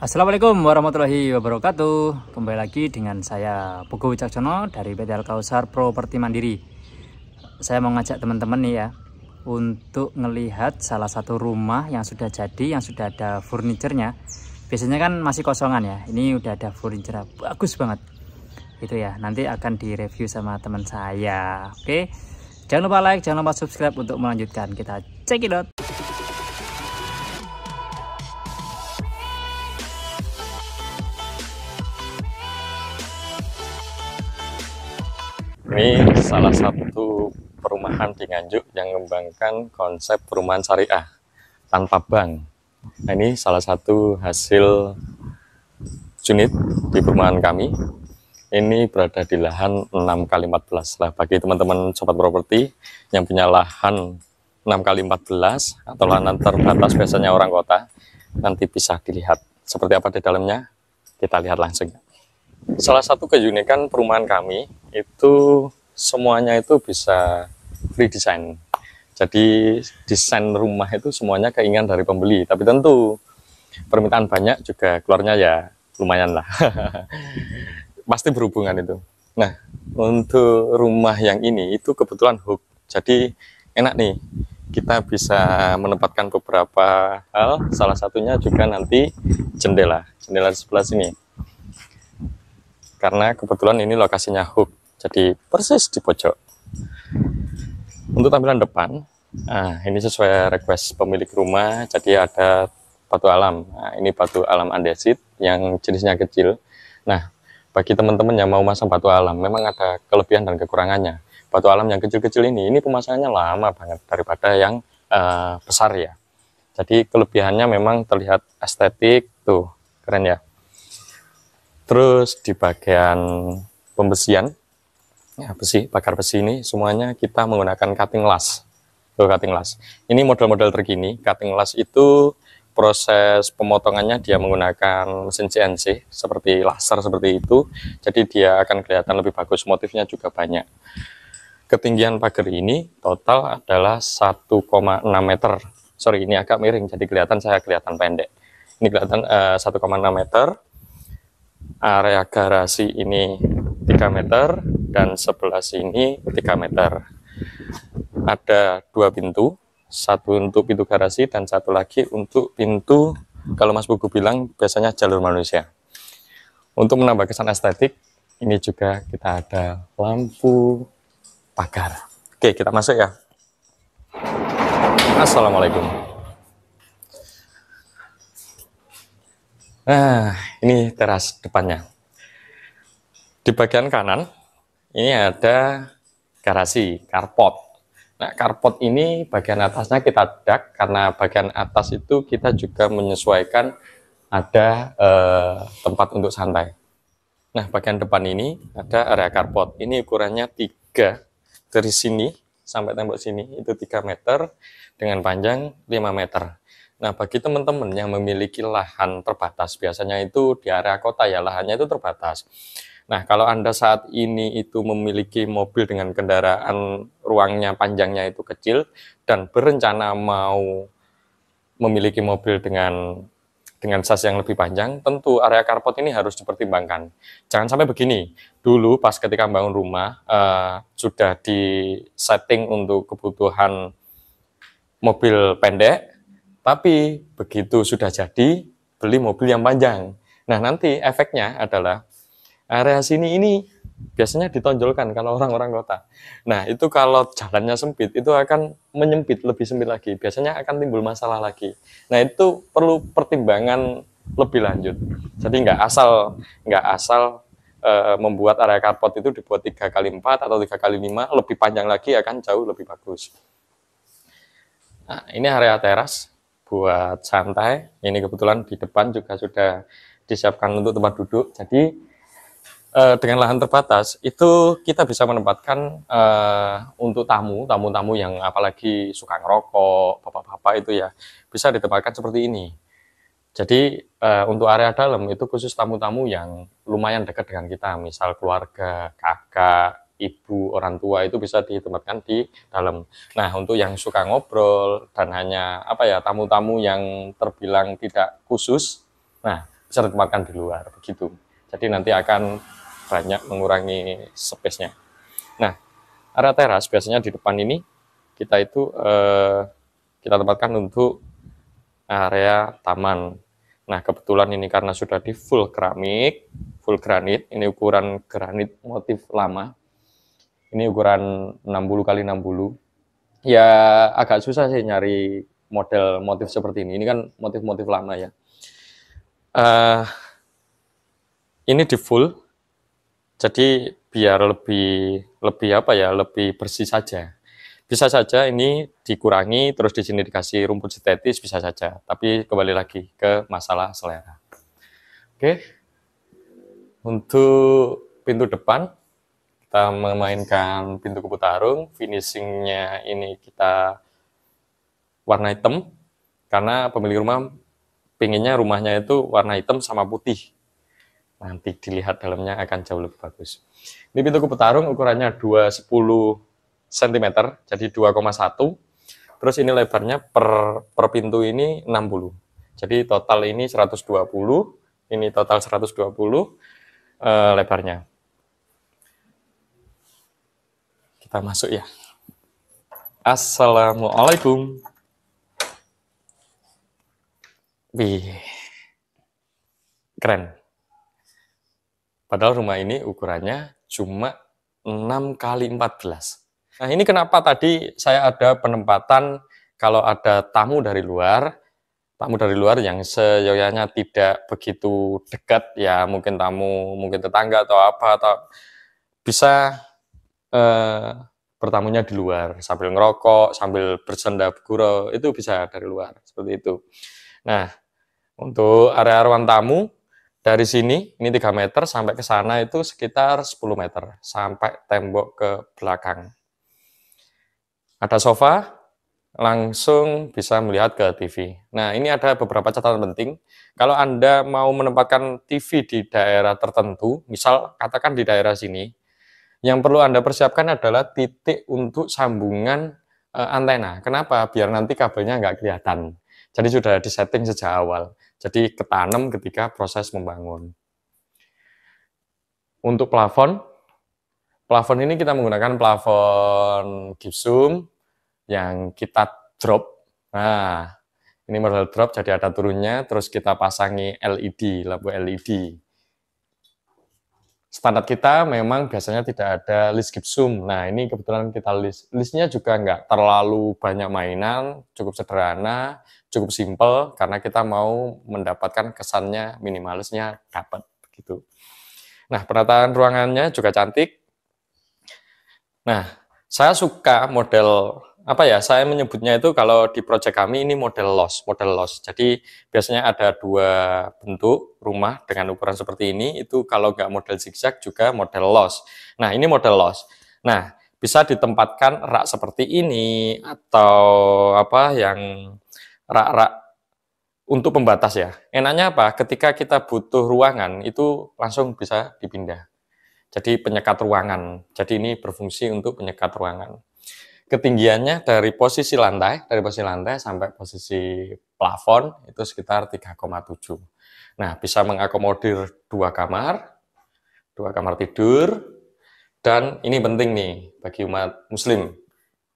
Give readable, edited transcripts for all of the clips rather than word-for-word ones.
Assalamualaikum warahmatullahi wabarakatuh. Kembali lagi dengan saya Pugu Wicaksono dari PT Alkausar Properti Mandiri. Saya mau ngajak teman-teman nih ya untuk ngelihat salah satu rumah yang sudah jadi, yang sudah ada furniturnya. Biasanya kan masih kosongan ya. Ini udah ada furniture, bagus banget. Itu ya, nanti akan direview sama teman saya. Oke. Jangan lupa like, jangan lupa subscribe untuk melanjutkan. Kita cekidot. Ini salah satu perumahan di Nganjuk yang mengembangkan konsep perumahan syariah tanpa bank. Nah, ini salah satu hasil unit di perumahan kami. Ini berada di lahan 6x14. Lah, bagi teman-teman sobat properti yang punya lahan 6x14 atau lahan terbatas biasanya orang kota, nanti bisa dilihat seperti apa di dalamnya. Kita lihat langsung. Salah satu keunikan perumahan kami itu semuanya itu bisa free design. Jadi desain rumah itu semuanya keinginan dari pembeli. Tapi tentu permintaan banyak juga keluarnya ya lumayan lah. Pasti berhubungan itu. Nah, untuk rumah yang ini itu kebetulan hook. Jadi enak nih. Kita bisa menempatkan beberapa hal. Salah satunya juga nanti jendela. Jendela di sebelah sini. Karena kebetulan ini lokasinya hook, jadi persis di pojok. Untuk tampilan depan, nah ini sesuai request pemilik rumah, jadi ada batu alam. Nah, ini batu alam andesit yang jenisnya kecil. Nah, bagi teman-teman yang mau masang batu alam, memang ada kelebihan dan kekurangannya. Batu alam yang kecil-kecil ini pemasangannya lama banget daripada yang besar ya. Jadi kelebihannya memang terlihat estetik, tuh keren ya. Terus di bagian pembesian, ya besi, bakar besi ini semuanya kita menggunakan cutting lath. Tuh, cutting lath. Ini model-model terkini. Cutting lath itu proses pemotongannya dia menggunakan mesin CNC seperti laser seperti itu. Jadi dia akan kelihatan lebih bagus. Motifnya juga banyak. Ketinggian pagar ini total adalah 1,6 meter. Sorry, ini agak miring, jadi saya kelihatan pendek. Ini kelihatan 1,6 meter. Area garasi ini 3 meter dan sebelah sini 3 meter. Ada 2 pintu, satu untuk pintu garasi dan satu lagi untuk pintu, kalau Mas Buku bilang biasanya jalur manusia. Untuk menambah kesan estetik, ini juga kita ada lampu pagar. Oke, kita masuk ya. Assalamualaikum. Nah, ini teras depannya. Di bagian kanan, ini ada garasi, carport. Nah, carport ini bagian atasnya kita dak, karena bagian atas itu kita juga menyesuaikan ada tempat untuk santai. Nah, bagian depan ini ada area carport. Ini ukurannya 3, dari sini sampai tembok sini, itu 3 meter, dengan panjang 5 meter. Nah, bagi teman-teman yang memiliki lahan terbatas, biasanya itu di area kota ya, lahannya itu terbatas. Nah, kalau Anda saat ini itu memiliki mobil dengan kendaraan ruangnya panjangnya itu kecil, dan berencana mau memiliki mobil dengan size yang lebih panjang, tentu area carport ini harus dipertimbangkan. Jangan sampai begini, dulu pas ketika bangun rumah, sudah di setting untuk kebutuhan mobil pendek, tapi begitu sudah jadi, beli mobil yang panjang. Nah, nanti efeknya adalah area sini ini biasanya ditonjolkan kalau orang-orang kota. Nah, itu kalau jalannya sempit, itu akan menyempit, lebih sempit lagi. Biasanya akan timbul masalah lagi. Nah, itu perlu pertimbangan lebih lanjut. Jadi nggak asal membuat area carport itu dibuat 3x4 atau 3x5, lebih panjang lagi akan jauh lebih bagus. Nah, ini area teras buat santai. Ini kebetulan di depan juga sudah disiapkan untuk tempat duduk. Jadi dengan lahan terbatas itu kita bisa menempatkan untuk tamu-tamu yang apalagi suka ngerokok, bapak-bapak itu ya bisa ditempatkan seperti ini. Jadi untuk area dalam itu khusus tamu-tamu yang lumayan dekat dengan kita, misal keluarga, kakak, ibu, orang tua itu bisa ditempatkan di dalam. Nah, untuk yang suka ngobrol dan hanya apa ya tamu-tamu yang terbilang tidak khusus, nah bisa ditempatkan di luar begitu. Jadi nanti akan banyak mengurangi space-nya. Nah, area teras biasanya di depan ini kita itu kita tempatkan untuk area taman. Nah, kebetulan ini karena sudah di full keramik, full granit, ini ukuran granit motif lama. Ini ukuran 60 kali 60. Ya agak susah sih nyari model motif seperti ini. Ini kan motif-motif lama ya. Ini di full, jadi biar lebih apa ya, lebih bersih saja. Bisa saja ini dikurangi, terus di sini dikasih rumput sintetis, bisa saja. Tapi kembali lagi ke masalah selera. Oke, untuk pintu depan, kita memainkan pintu kupu tarung. Finishingnya ini kita warna hitam, karena pemilik rumah pinginnya rumahnya itu warna hitam sama putih. Nanti dilihat dalamnya akan jauh lebih bagus. Ini pintu kupu tarung ukurannya 210 cm, jadi 2,1. Terus ini lebarnya per pintu ini 60. Jadi total ini 120, ini total 120 lebarnya. Kita masuk ya. Assalamualaikum. Wih, keren. Padahal rumah ini ukurannya cuma 6 kali 14. Nah, ini kenapa tadi saya ada penempatan kalau ada tamu dari luar yang seyogyanya tidak begitu dekat, ya mungkin tamu, mungkin tetangga atau apa, atau bisa bertamunya di luar sambil ngerokok, sambil bersenda gurau, itu bisa dari luar seperti itu. Nah, untuk area ruang tamu dari sini ini 3 meter sampai ke sana itu sekitar 10 meter sampai tembok ke belakang. Ada sofa, langsung bisa melihat ke TV. Nah, ini ada beberapa catatan penting. Kalau Anda mau menempatkan TV di daerah tertentu, misal katakan di daerah sini, yang perlu Anda persiapkan adalah titik untuk sambungan antena. Kenapa? Biar nanti kabelnya nggak kelihatan. Jadi sudah disetting sejak awal. Jadi ketanam ketika proses membangun. Untuk plafon ini kita menggunakan plafon gypsum yang kita drop. Nah, ini model drop, jadi ada turunnya, terus kita pasangi LED, lampu LED. Standar kita memang biasanya tidak ada list gypsum. Nah, ini kebetulan kita listnya juga nggak terlalu banyak mainan, cukup sederhana, cukup simple, karena kita mau mendapatkan kesannya minimalisnya dapat gitu. Nah, penataan ruangannya juga cantik. Nah, saya suka model apa ya, saya menyebutnya itu kalau di proyek kami ini model loss. Jadi biasanya ada 2 bentuk rumah dengan ukuran seperti ini, itu kalau nggak model zigzag juga model loss. Nah, ini model loss. Nah, bisa ditempatkan rak seperti ini atau apa yang rak-rak untuk pembatas ya. Enaknya apa? Ketika kita butuh ruangan itu langsung bisa dipindah. Jadi penyekat ruangan. Jadi ini berfungsi untuk penyekat ruangan. Ketinggiannya dari posisi lantai sampai posisi plafon itu sekitar 3,7. Nah, bisa mengakomodir 2 kamar tidur, dan ini penting nih bagi umat muslim,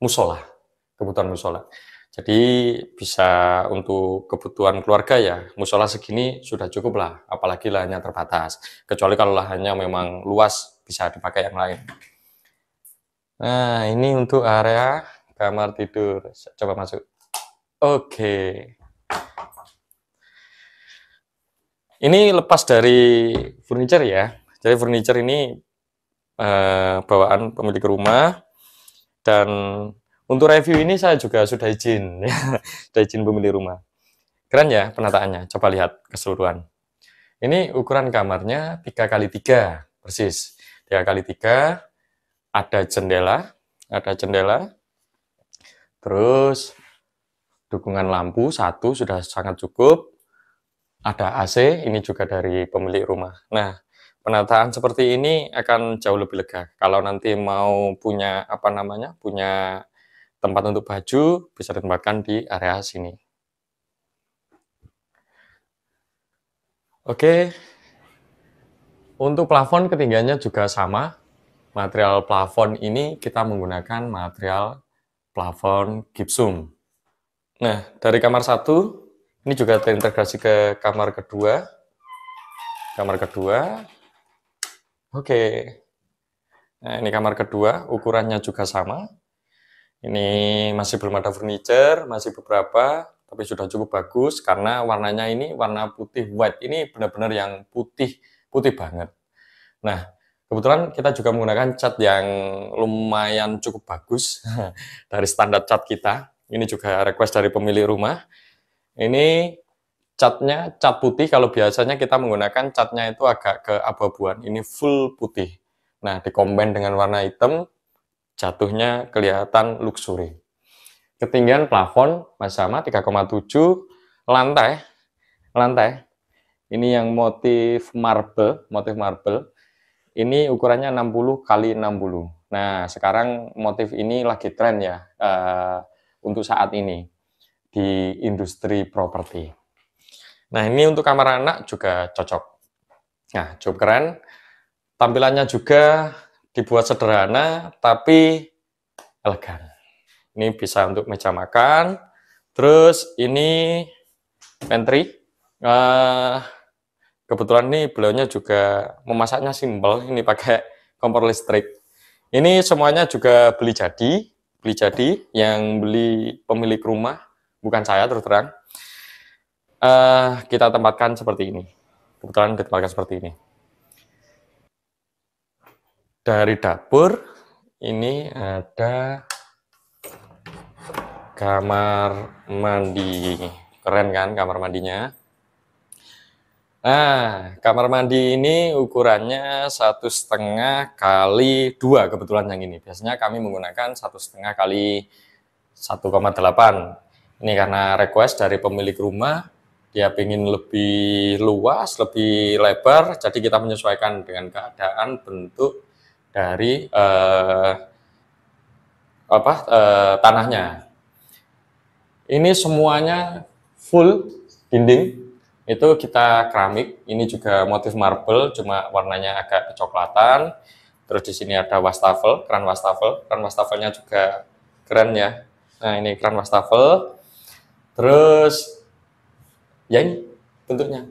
musola, kebutuhan musola. Jadi bisa untuk kebutuhan keluarga ya, musola segini sudah cukup lah, apalagi lahannya terbatas. Kecuali kalau lahannya memang luas, bisa dipakai yang lain. Nah, ini untuk area kamar tidur. Coba masuk. Oke. Ini lepas dari furniture ya. Jadi furniture ini bawaan pemilik rumah. Dan untuk review ini saya juga sudah izin. Sudah izin pemilik rumah. Keren ya penataannya. Coba lihat keseluruhan. Ini ukuran kamarnya 3x3. Persis. 3x3. Ada jendela, terus dukungan lampu 1 sudah sangat cukup, ada AC, ini juga dari pemilik rumah. Nah, penataan seperti ini akan jauh lebih lega. Kalau nanti mau punya punya tempat untuk baju, bisa ditempatkan di area sini. Oke, untuk plafon ketinggiannya juga sama. Material plafon ini kita menggunakan material plafon gypsum. Nah, dari kamar satu, ini juga terintegrasi ke kamar kedua. Kamar kedua, oke. Nah, ini kamar kedua, ukurannya juga sama. Ini masih belum ada furniture, masih beberapa, tapi sudah cukup bagus karena warnanya ini warna putih white. Ini benar-benar yang putih, putih banget. Nah, kebetulan kita juga menggunakan cat yang lumayan cukup bagus dari standar cat kita. Ini juga request dari pemilik rumah. Ini catnya cat putih, kalau biasanya kita menggunakan catnya itu agak keabu-abuan. Ini full putih. Nah, dikombin dengan warna hitam, jatuhnya kelihatan luxury. Ketinggian plafon masih sama 3,7, lantai. Ini yang motif marble. Ini ukurannya 60 kali 60. Nah, sekarang motif ini lagi tren ya untuk saat ini di industri properti. Nah, ini untuk kamar anak juga cocok. Nah, cukup keren. Tampilannya juga dibuat sederhana, tapi elegan. Ini bisa untuk meja makan. Terus ini pantry. Kebetulan nih beliaunya juga memasaknya simpel, ini pakai kompor listrik. Ini semuanya juga beli jadi yang beli pemilik rumah, bukan saya terus terang. Kita tempatkan seperti ini. Kebetulan ditempatkan seperti ini. Dari dapur, ini ada kamar mandi. Keren kan kamar mandinya? Nah, kamar mandi ini ukurannya 1,5 kali 2 kebetulan yang ini. Biasanya kami menggunakan 1,5 kali 1,8. Ini karena request dari pemilik rumah, dia ingin lebih luas, lebih lebar, jadi kita menyesuaikan dengan keadaan bentuk dari tanahnya. Ini semuanya full dinding. Itu kita keramik, ini juga motif marble, cuma warnanya agak kecoklatan. Terus di sini ada wastafel, keran wastafelnya juga keren ya. Nah, ini keran wastafel. Terus ya ini bentuknya.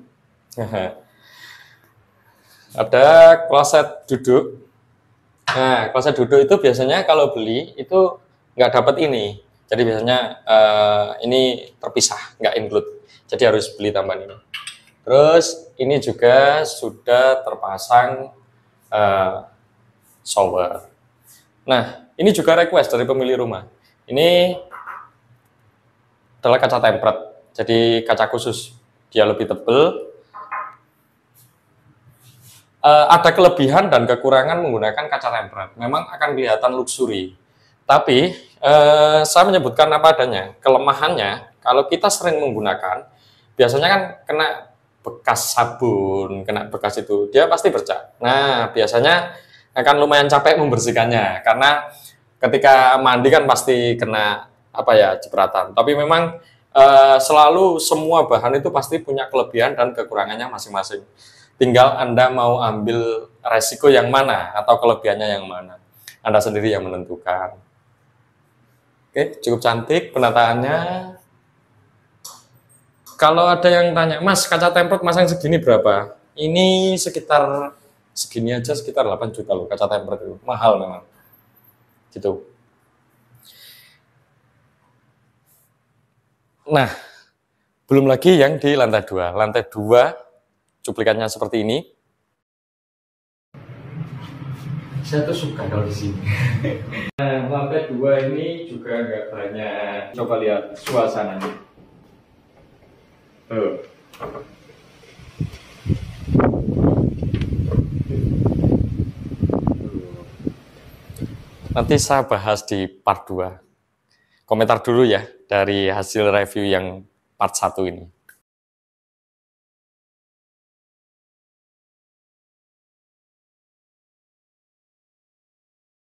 Ada kloset duduk. Nah, kloset duduk itu biasanya kalau beli itu nggak dapat ini. Jadi biasanya ini terpisah, nggak include. Jadi harus beli tambahan ini. Terus ini juga sudah terpasang shower. Nah, ini juga request dari pemilik rumah. Ini adalah kaca tempered, jadi kaca khusus. Dia lebih tebal. Ada kelebihan dan kekurangan menggunakan kaca tempered. Memang akan kelihatan luxury. Tapi saya menyebutkan apa adanya. Kelemahannya, kalau kita sering menggunakan, biasanya kan kena bekas sabun, kena bekas itu, dia pasti bercak. Nah, biasanya akan lumayan capek membersihkannya, karena ketika mandi kan pasti kena cipratan. Tapi memang selalu semua bahan itu pasti punya kelebihan dan kekurangannya masing-masing. Tinggal Anda mau ambil resiko yang mana atau kelebihannya yang mana. Anda sendiri yang menentukan. Oke, cukup cantik penataannya. Kalau ada yang tanya, Mas, kaca tempered masang segini berapa? Ini sekitar segini aja sekitar 8 juta loh kaca tempered itu. Mahal memang. Gitu. Nah, belum lagi yang di lantai 2. Lantai 2 cuplikannya seperti ini. Saya tuh suka kalau di sini. Nah, lantai 2 ini juga nggak banyak. Coba lihat suasananya. Nanti saya bahas di part 2. Komentar dulu ya dari hasil review yang part 1 ini.